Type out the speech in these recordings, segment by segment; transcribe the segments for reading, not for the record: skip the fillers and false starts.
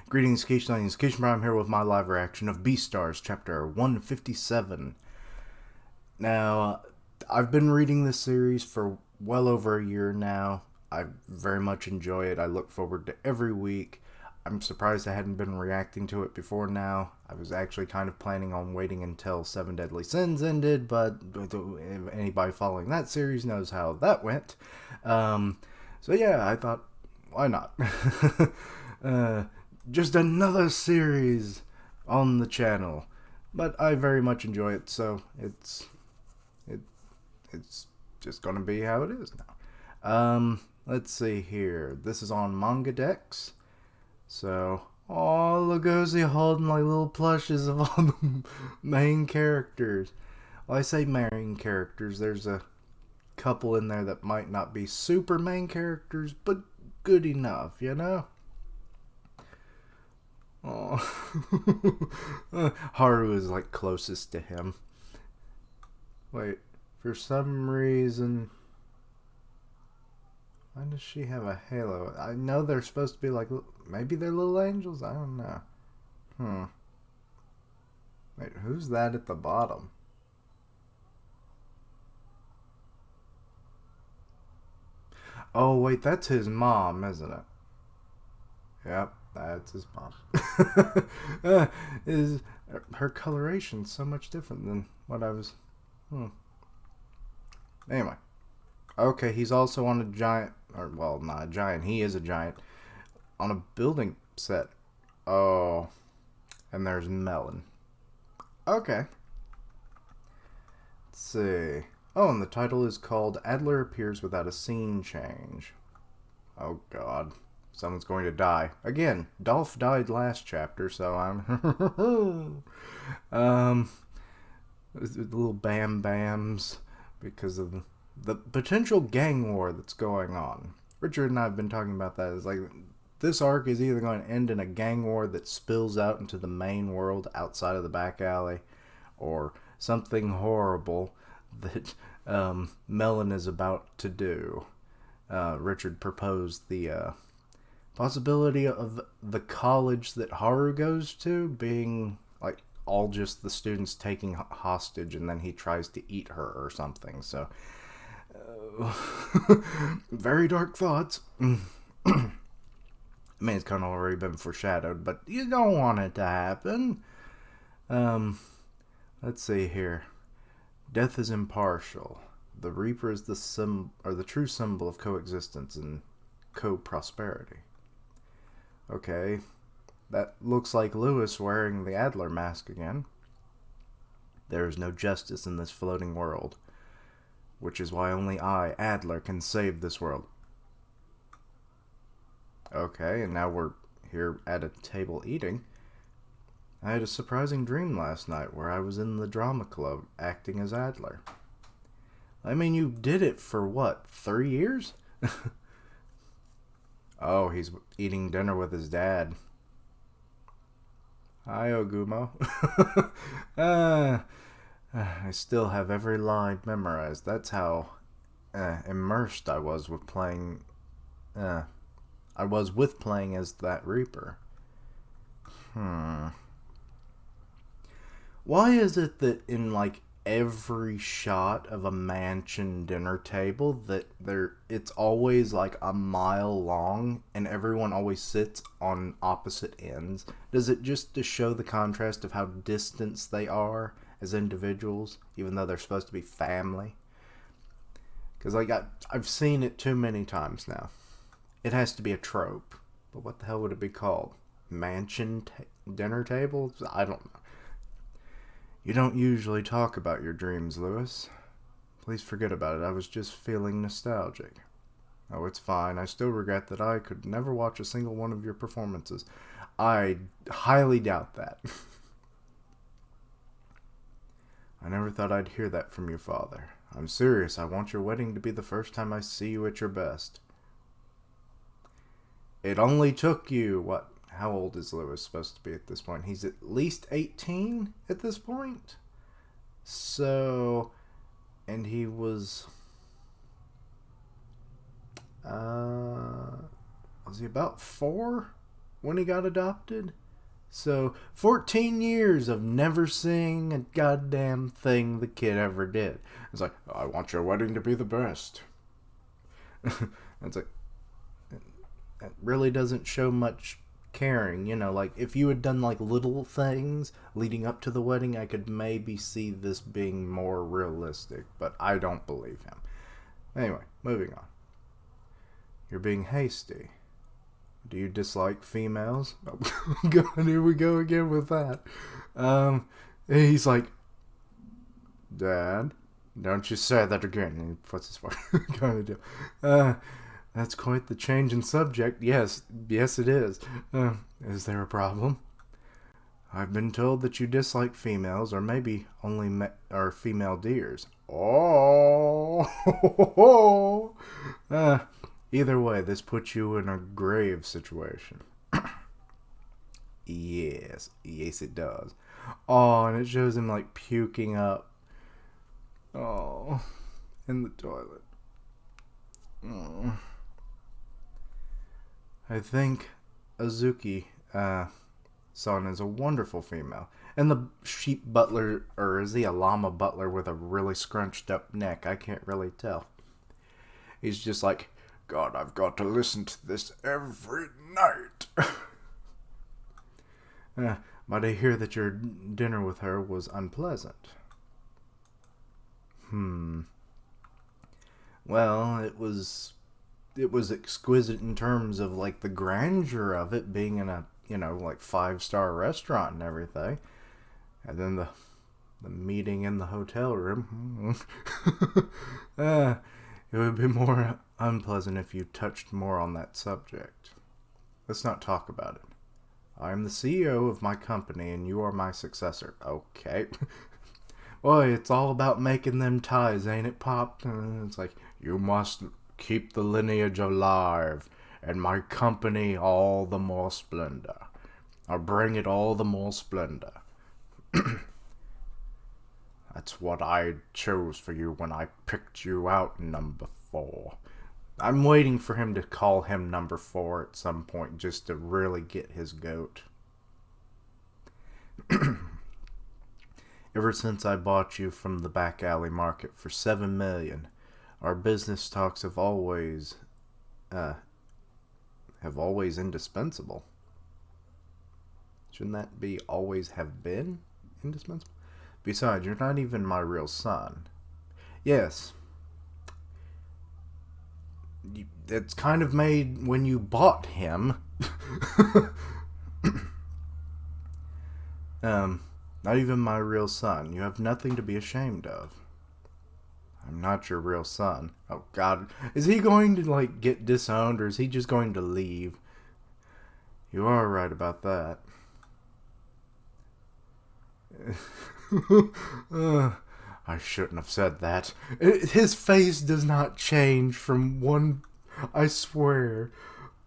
Greetings, Keishnanians. Keishan Prime here with my live reaction of Beastars, chapter 157. Now, I've been reading this series for well over a year now. I very much enjoy it. I look forward to every week. I'm surprised I hadn't been reacting to it before now. I was actually kind of planning on waiting until Seven Deadly Sins ended, but anybody following that series knows how that went. So yeah, I thought, why not? Just another series on the channel, but I very much enjoy it, so it's just gonna be how it is now. Let's see here. This is on Manga Dex. So, oh, Legosi holding like little plushes of all the main characters. Well, I say main characters. There's a couple in there that might not be super main characters, but good enough, you know? Oh, Haru is like closest to him. Wait, for some reason, why does she have a halo? I know they're supposed to be like, maybe they're little angels? I don't know. Wait, who's that at the bottom? Oh, wait, that's his mom, isn't it? Yep, that's his mom. Is her coloration so much different than what I was... Anyway. Okay, he's also on a giant... Or, well, not a giant. He is a giant. On a building set. Oh. And there's Melon. Okay. Let's see. Oh, and the title is called Adler Appears Without a Scene Change. Oh, God. Someone's going to die. Again, Dolph died last chapter, so I'm... little bam bams because of the potential gang war that's going on. Richard and I have been talking about that. It's like, this arc is either going to end in a gang war that spills out into the main world outside of the back alley, or something horrible that Melon is about to do. Richard proposed the possibility of the college that Haru goes to being like all just the students taking hostage, and then he tries to eat her or something. So, very dark thoughts. I mean, it's kind of already been foreshadowed, but you don't want it to happen. Let's see here. Death is impartial. The Reaper is the true symbol of coexistence and co-prosperity. Okay, that looks like Lewis wearing the Adler mask again. There is no justice in this floating world, which is why only I, Adler, can save this world. Okay, and now we're here at a table eating. I had a surprising dream last night where I was in the drama club acting as Adler. I mean, you did it for what, 3 years? Oh, he's eating dinner with his dad. Hi, Ogumo. I still have every line memorized. That's how immersed I was with playing. I was with playing as that Reaper. Why is it that in like every shot of a mansion dinner table that it's always like a mile long and everyone always sits on opposite ends? Does it just to show the contrast of how distant they are as individuals, even though they're supposed to be family? Because like I've seen it too many times now. It has to be a trope, but what the hell would it be called? Mansion dinner tables? I don't know. You don't usually talk about your dreams, Lewis. Please forget about it. I was just feeling nostalgic. Oh, it's fine. I still regret that I could never watch a single one of your performances. I highly doubt that. I never thought I'd hear that from your father. I'm serious. I want your wedding to be the first time I see you at your best. It only took you, what? How old is Lewis supposed to be at this point? He's at least 18 at this point. So, and he was he about 4 when he got adopted. So, 14 years of never seeing a goddamn thing the kid ever did. It's like, I want your wedding to be the best. It's like, that really doesn't show much caring. You know, like, if you had done, like, little things leading up to the wedding, I could maybe see this being more realistic. But I don't believe him. Anyway, moving on. You're being hasty. Do you dislike females? Oh, God, here we go again with that. He's like, Dad, don't you say that again. And he puts his foot kind of deal. That's quite the change in subject. Yes, it is. Is there a problem? I've been told that you dislike females, or maybe only or female deers. Oh, either way, this puts you in a grave situation. Yes, it does. Oh, and it shows him like puking up. Oh, in the toilet. Oh. I think Azuki son is a wonderful female. And the sheep butler, or is he a llama butler with a really scrunched up neck? I can't really tell. He's just like, God, I've got to listen to this every night. But I hear that your dinner with her was unpleasant. Well, it was exquisite in terms of, like, the grandeur of it being in a, like, 5-star restaurant and everything. And then the meeting in the hotel room. It would be more unpleasant if you touched more on that subject. Let's not talk about it. I am the CEO of my company and you are my successor. Okay. Boy, it's all about making them ties, ain't it, Pop? It's like, you must keep the lineage alive, and my company all the more splendor. I'll bring it all the more splendor. That's what I chose for you when I picked you out, number 4. I'm waiting for him to call him number 4 at some point just to really get his goat. Ever since I bought you from the back alley market for $7 million, our business talks have always indispensable. Shouldn't that be always have been indispensable? Besides, you're not even my real son. Yes. It's kind of made when you bought him. Not even my real son. You have nothing to be ashamed of. I'm not your real son. Oh, God. Is he going to, like, get disowned, or is he just going to leave? You are right about that. I shouldn't have said that. His face does not change from one... I swear.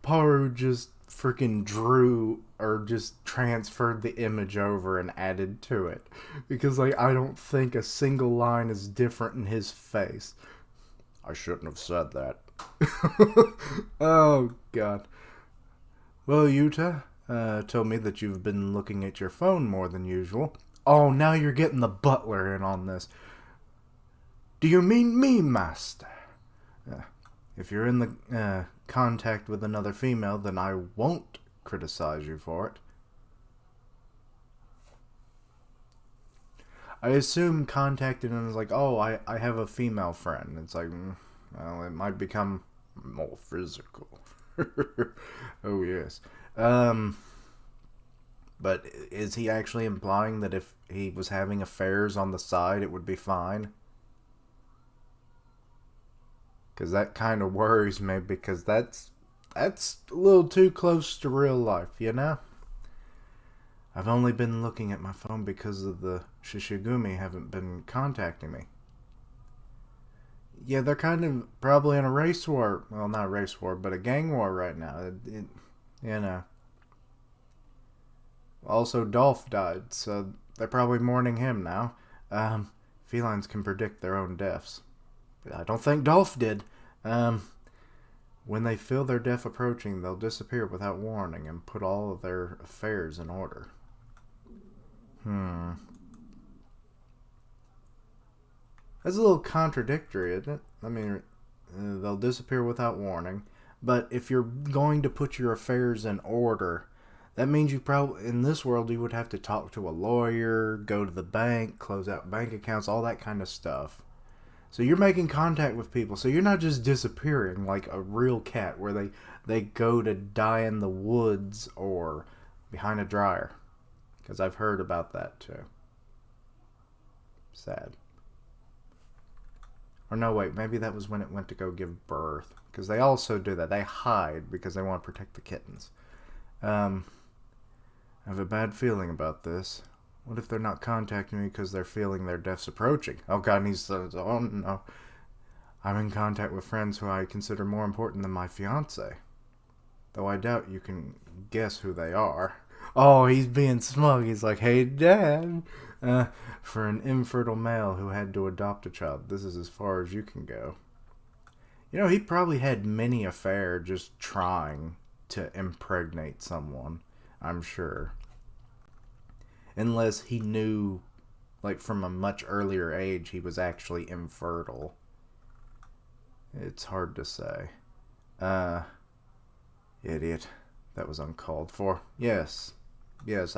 Paru just freaking drew or just transferred the image over and added to it. Because, like, I don't think a single line is different in his face. I shouldn't have said that. Oh, God. Well, Yuta told me that you've been looking at your phone more than usual. Oh, now you're getting the butler in on this. Do you mean me, master? If you're in the contact with another female, then I won't criticize you for it. I assume contacting him is like, oh, I have a female friend. It's like, well, it might become more physical. Oh, yes. But is he actually implying that if he was having affairs on the side, it would be fine? Because that kind of worries me, because that's a little too close to real life, you know? I've only been looking at my phone because of the Shishigumi haven't been contacting me. Yeah, they're kind of probably in a race war. Well, not a race war, but a gang war right now. You know. Also, Dolph died, so they're probably mourning him now. Felines can predict their own deaths. I don't think Dolph did. When they feel their death approaching, they'll disappear without warning and put all of their affairs in order. That's a little contradictory, isn't it? I mean, they'll disappear without warning. But if you're going to put your affairs in order, that means you probably, in this world, you would have to talk to a lawyer, go to the bank, close out bank accounts, all that kind of stuff. So you're making contact with people. So you're not just disappearing like a real cat where they go to die in the woods or behind a dryer. Because I've heard about that too. Sad. Or no, wait, maybe that was when it went to go give birth. Because they also do that. They hide because they want to protect the kittens. I have a bad feeling about this. What if they're not contacting me because they're feeling their death's approaching? Oh God, he says, oh no. I'm in contact with friends who I consider more important than my fiance. Though I doubt you can guess who they are. Oh, he's being smug. He's like, hey, Dad. For an infertile male who had to adopt a child, this is as far as you can go. You know, he probably had many affairs just trying to impregnate someone, I'm sure. Unless he knew, like, from a much earlier age, he was actually infertile. It's hard to say. Idiot. That was uncalled for. Yes. Yes,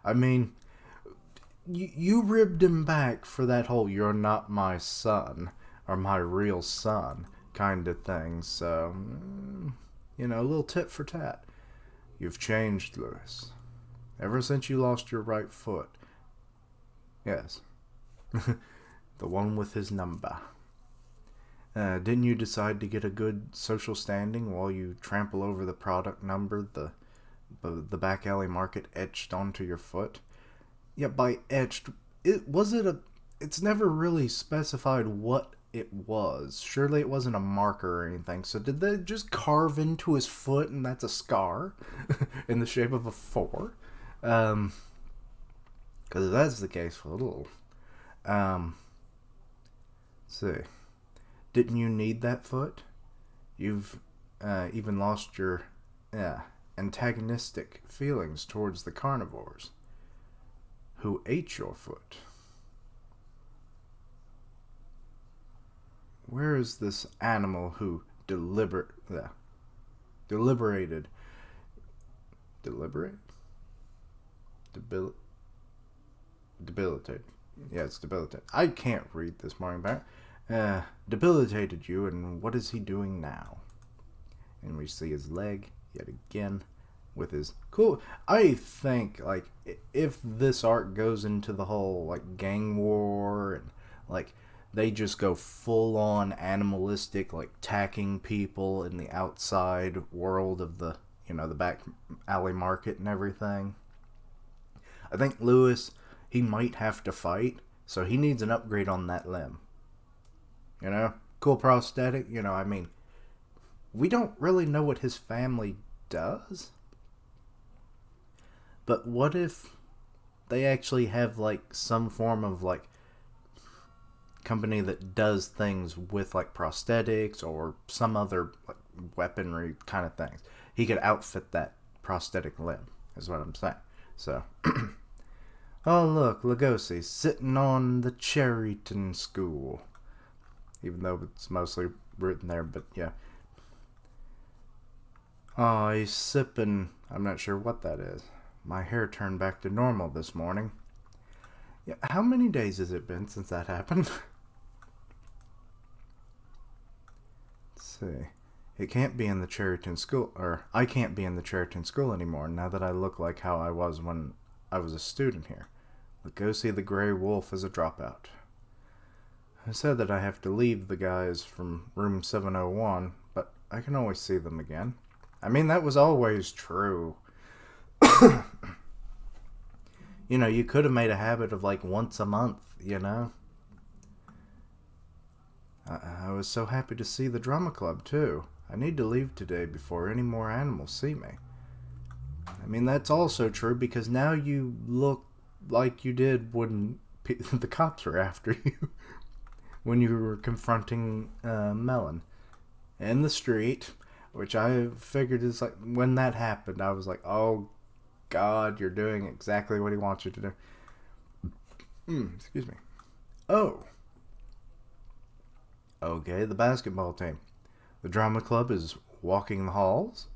I mean, you ribbed him back for that whole "you're not my son" or "my real son" kind of thing. So, you know, a little tit for tat. You've changed, Lewis. Ever since you lost your right foot. Yes. The one with his number. Didn't you decide to get a good social standing while you trample over the product number the back alley market etched onto your foot? Yeah, by etched, it's never really specified what it was. Surely it wasn't a marker or anything. So did they just carve into his foot and that's a scar in the shape of a 4? Because if that's the case, let's see. Didn't you need that foot? You've even lost your antagonistic feelings towards the carnivores who ate your foot. Where is this animal who deliberated? Deliberate? Debilitate. Yeah, it's debilitate. I can't read this morning back. Debilitated you, and what is he doing now? And we see his leg yet again with his cool. I think, like, if this arc goes into the whole, like, gang war and, like, they just go full on animalistic, like, attacking people in the outside world of the, you know, the back alley market and everything. I think Lewis, he might have to fight, so he needs an upgrade on that limb. You know? Cool prosthetic. You know, I mean, we don't really know what his family does. But what if they actually have, like, some form of, like, company that does things with, like, prosthetics or some other, like, weaponry kind of things? He could outfit that prosthetic limb, is what I'm saying. So, oh, look, Legosi sitting on the Cherryton School. Even though it's mostly written there, but yeah. Oh, he's sipping. I'm not sure what that is. My hair turned back to normal this morning. Yeah, how many days has it been since that happened? Let's see. It can't be in the Cherryton School, or I can't be in the Cherryton School anymore now that I look like how I was when I was a student here. Legosi the Grey Wolf is a dropout. I said that I have to leave the guys from room 701, but I can always see them again. I mean, that was always true. You know, you could have made a habit of, like, once a month, you know? I was so happy to see the drama club, too. I need to leave today before any more animals see me. I mean, that's also true because now you look like you did when the cops were after you. When you were confronting Melon in the street which I figured is like, when that happened, I was like, oh God, you're doing exactly what he wants you to do. Excuse me. Oh. Okay, the basketball team. The drama club is walking the halls.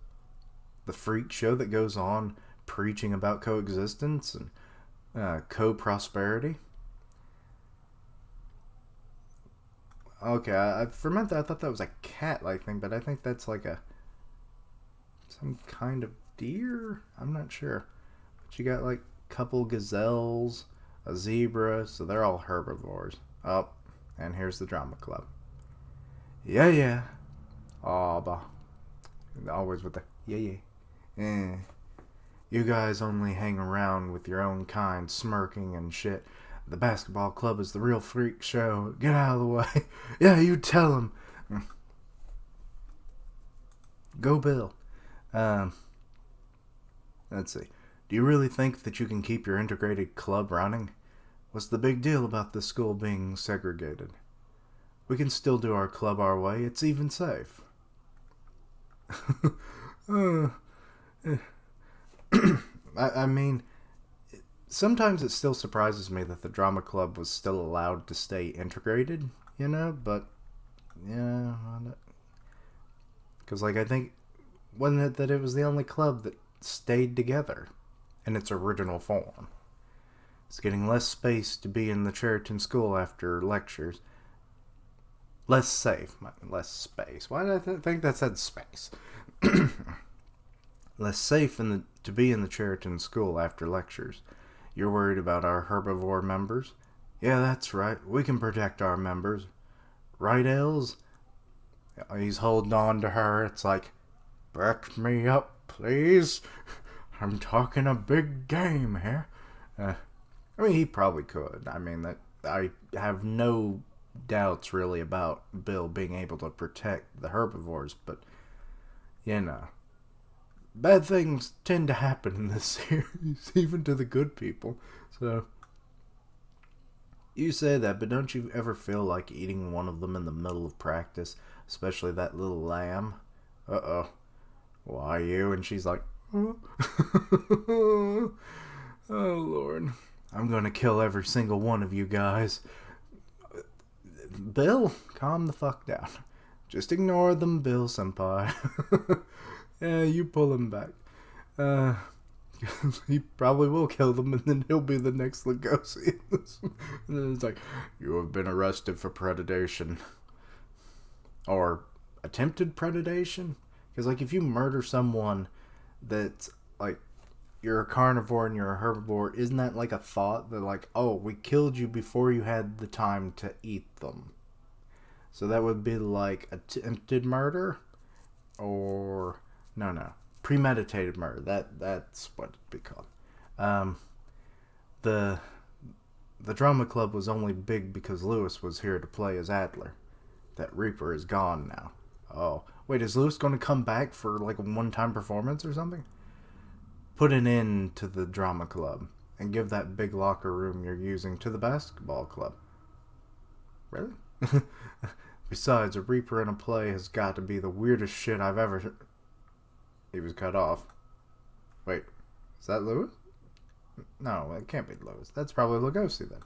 The freak show that goes on preaching about coexistence and co-prosperity. Okay, for a minute I thought that was a cat-like thing, but I think that's like some kind of deer? I'm not sure. But you got like a couple gazelles, a zebra, so they're all herbivores. Oh, and here's the drama club. Yeah, yeah. Aw, bah. Always with the yeah, yeah. You guys only hang around with your own kind, smirking and shit. The basketball club is the real freak show. Get out of the way. Yeah, you tell him. Go Bill. Let's see. Do you really think that you can keep your integrated club running? What's the big deal about the school being segregated? We can still do our club our way. It's even safe. I mean, sometimes it still surprises me that the drama club was still allowed to stay integrated, but yeah, because like I think wasn't it that it was the only club that stayed together in its original form. It's getting less space to be in the Cheriton School after lectures. Less safe, less space. Why did I think that said space? Less safe to be in the Cheriton School after lectures. You're worried about our herbivore members? Yeah, that's right. We can protect our members. Right, Els? He's holding on to her. It's like, back me up, please. I'm talking a big game here. I mean, he probably could. I mean, I have no doubts really about Bill being able to protect the herbivores, but bad things tend to happen in this series, even to the good people. So you say that, but don't you ever feel like eating one of them in the middle of practice, especially that little lamb? Uh-oh. Why you? And she's like, oh, oh Lord, I'm gonna kill every single one of you guys. Bill, calm the fuck down. Just ignore them, Bill senpai. Yeah, you pull him back. He probably will kill them, and then he'll be the next Legosi. And then it's like, you have been arrested for predation. Or attempted predation? Because, like, if you murder someone that's, like, you're a carnivore and you're a herbivore, isn't that like a thought that like, oh, we killed you before you had the time to eat them? So that would be like attempted murder, or no, premeditated murder. That's what it'd be called. The drama club was only big because Lewis was here to play as Adler. That Reaper is gone now. Oh, wait, is Lewis going to come back for like a one-time performance or something? Put an end to the drama club and give that big locker room you're using to the basketball club. Really? Besides, a Reaper in a play has got to be the weirdest shit I've ever... He was cut off. Wait, is that Lewis? No, it can't be Lewis. That's probably Legosi then.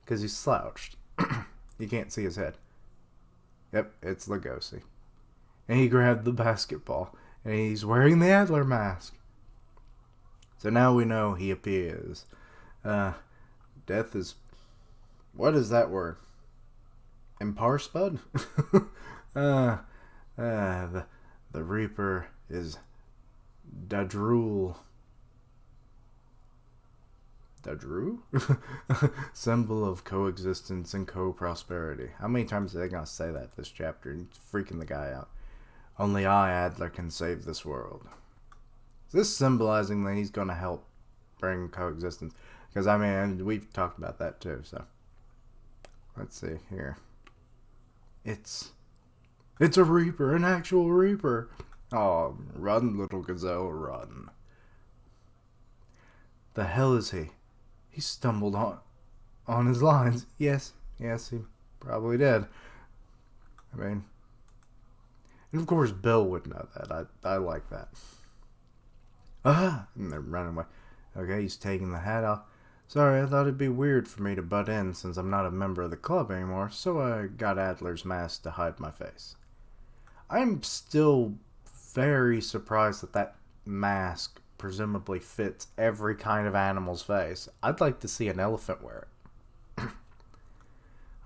Because he's slouched. You can't see his head. Yep, it's Legosi. And he grabbed the basketball. And he's wearing the Adler mask. So now we know he appears. Death is... What is that word? Imparspud? The Reaper is Dadrul. Dadru? Symbol of coexistence and co-prosperity. How many times are they going to say that this chapter? It's freaking the guy out. Only I, Adler, can save this world. Is this symbolizing that he's going to help bring coexistence? Because, I mean, we've talked about that too, so. Let's see here. It's a Reaper, an actual Reaper. Oh, run, little gazelle, run. The hell is he? He stumbled on his lines. Yes, he probably did. I mean, And of course, Bill would know that. I like that. Ah! And they're running away. Okay, he's taking the hat off. Sorry, I thought it'd be weird for me to butt in since I'm not a member of the club anymore, so I got Adler's mask to hide my face. I'm still very surprised that mask presumably fits every kind of animal's face. I'd like to see an elephant wear it.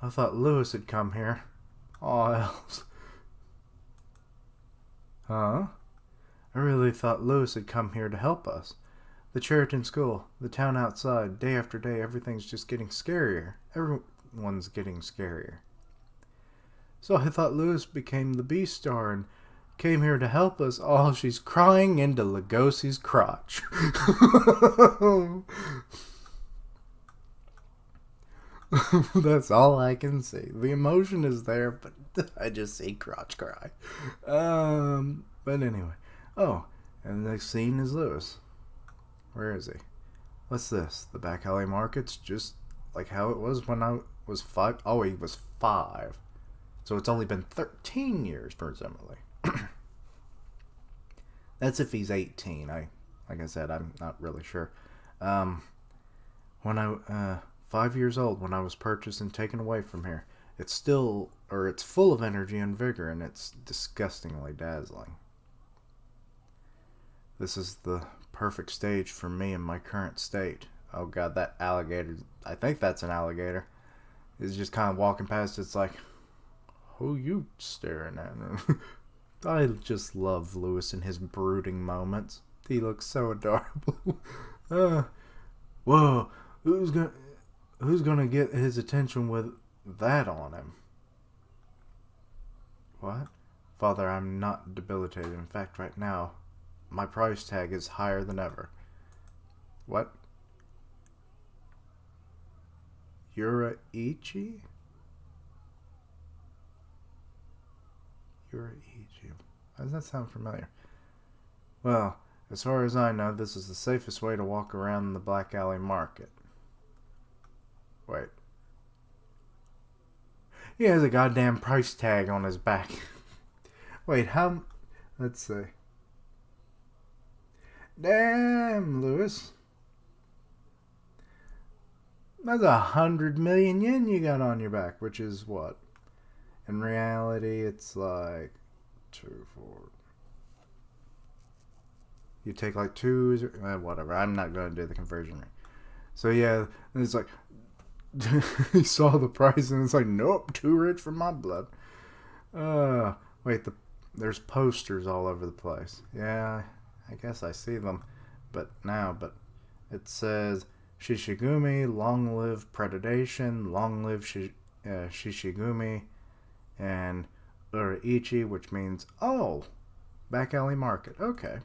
I thought Lewis had come here. Aw, else. Huh? I really thought Lewis had come here to help us. The Cheriton School, the town outside, day after day, everything's just getting scarier. Everyone's getting scarier. So I thought Lewis became the Beastar and came here to help us. Oh, she's crying into Legosi's crotch. That's all I can see. The emotion is there, but I just see crotch cry. But anyway. Oh, and the next scene is Lewis. Where is he? What's this? The back alley market's just like how it was when I was 5. Oh, he was 5. So it's only been 13 years, presumably. That's if he's 18. Like I said, I'm not really sure. When I 5 years old, when I was purchased and taken away from here, it's full of energy and vigor, and it's disgustingly dazzling. This is the perfect stage for me in my current state. Oh god, that alligator, I think that's an alligator, is just kind of walking past. It's like, who you staring at? I just love Lewis in his brooding moments. He looks so adorable. Whoa, who's gonna get his attention with that on him? What? Father, I'm not debilitated. In fact, right now, my price tag is higher than ever. What? Yuraichi? Yuraichi. Why does that sound familiar? Well, as far as I know, this is the safest way to walk around the Black Alley Market. Wait. He has a goddamn price tag on his back. Wait, how... Let's see. Damn, Lewis. That's 100 million yen you got on your back, which is what? In reality, it's like 2, 4. You take like 2, whatever. I'm not going to do the conversion rate. So yeah, it's like, he saw the price and it's like, nope, too rich for my blood. Wait, there's posters all over the place. Yeah, I guess I see them, but it says Shishigumi, long live predation, long live Shishigumi, and Uraichi, which means, oh, back alley market. Okay.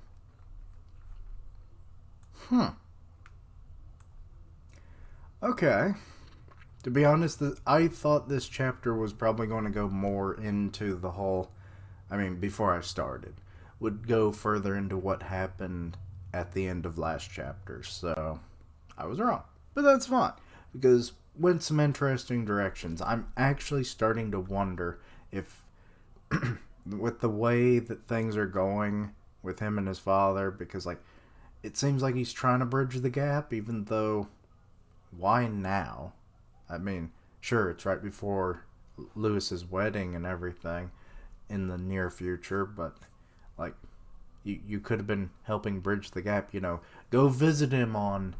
Okay. To be honest, I thought this chapter was probably going to go more into the whole, before I started, would go further into what happened at the end of last chapter, so I was wrong. But that's fine, because went some interesting directions. I'm actually starting to wonder if, with the way that things are going with him and his father, because, it seems like he's trying to bridge the gap, even though, why now? Sure, it's right before Lewis's wedding and everything in the near future, but, you could have been helping bridge the gap, go visit him on,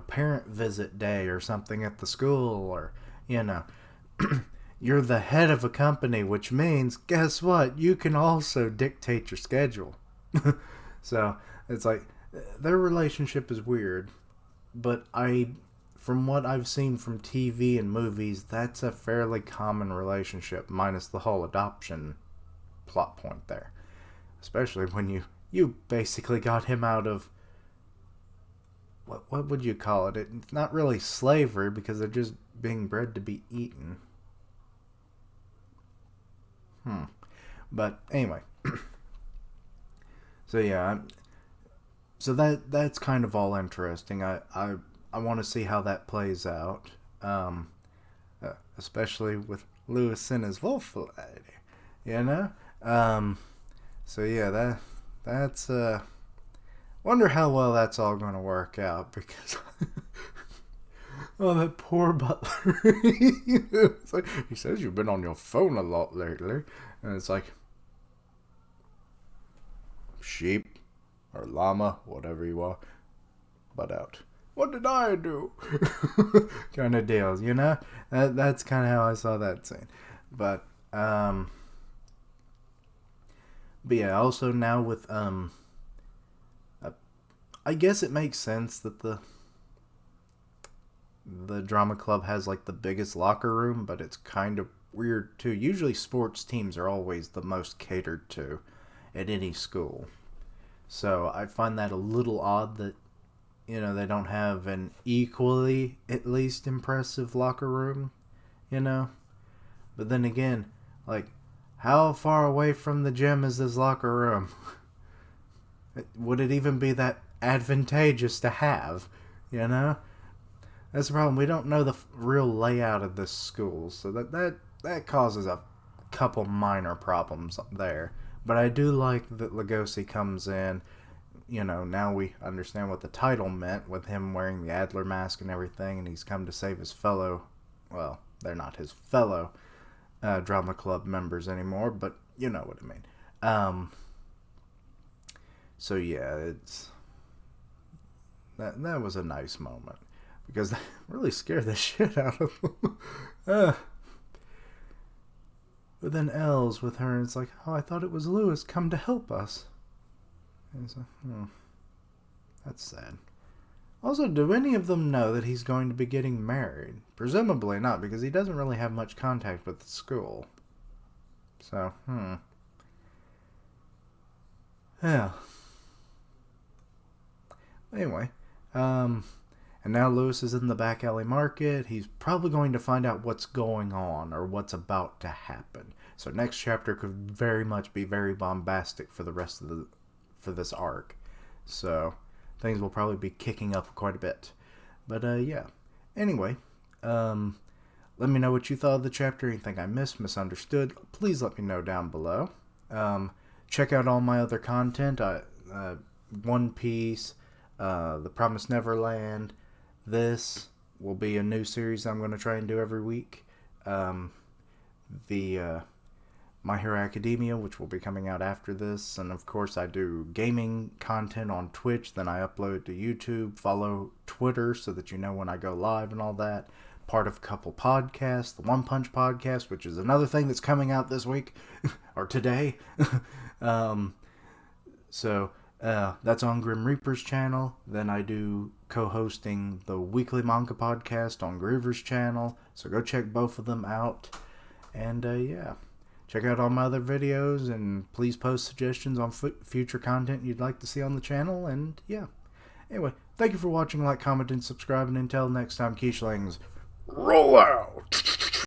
parent visit day or something at the school, or, you're the head of a company, which means, guess what? You can also dictate your schedule. So, it's like, their relationship is weird, but from what I've seen from TV and movies, that's a fairly common relationship, minus the whole adoption plot point there. Especially when you basically got him out of, what would you call it? It's not really slavery, because they're just being bred to be eaten. But anyway. So yeah, so that's kind of all interesting. I want to see how that plays out, especially with Lewis and his wolf lady. So yeah, that's wonder how well that's all going to work out because oh, that poor butler. It's like, he says you've been on your phone a lot lately, and it's like sheep or llama, whatever you are, butt out. What did I do? Kind of deals, you know. That's kind of how I saw that scene, but yeah. Also now with I guess it makes sense that the drama club has like the biggest locker room, but it's kind of weird too. Usually sports teams are always the most catered to at any school. So I find that a little odd that, they don't have an equally at least impressive locker room, you know? But then again, like, how far away from the gym is this locker room? Would it even be that advantageous to have, you know? That's the problem. We don't know the real layout of this school, so that causes a couple minor problems there. But I do like that Legosi comes in. Now we understand what the title meant with him wearing the Adler mask and everything, and he's come to save his fellow. Well, they're not his fellow drama club members anymore, but you know what I mean. So yeah, it's that was a nice moment because that really scared the shit out of them. But then Elle's with her, and it's like, oh, I thought it was Lewis come to help us. And it's like, that's sad. Also, do any of them know that he's going to be getting married? Presumably not, because he doesn't really have much contact with the school. So, yeah. Anyway, and now Lewis is in the back alley market. He's probably going to find out what's going on or what's about to happen. So next chapter could very much be very bombastic for the rest of for this arc. So things will probably be kicking up quite a bit. But yeah. Anyway, let me know what you thought of the chapter. Anything I missed, misunderstood, please let me know down below. Check out all my other content. One Piece, The Promised Neverland. This will be a new series I'm going to try and do every week. The My Hero Academia, which will be coming out after this. And of course I do gaming content on Twitch. Then I upload to YouTube. Follow Twitter so that you know when I go live and all that. Part of a couple podcasts. The One Punch podcast, which is another thing that's coming out this week. Or today. So that's on Grim Reaper's channel. Then I do co-hosting the weekly manga podcast on Groover's channel. So go check both of them out. And yeah, check out all my other videos. And please post suggestions on future content you'd like to see on the channel. And yeah. Anyway, thank you for watching. Like, comment, and subscribe. And until next time, Keishlings, roll out!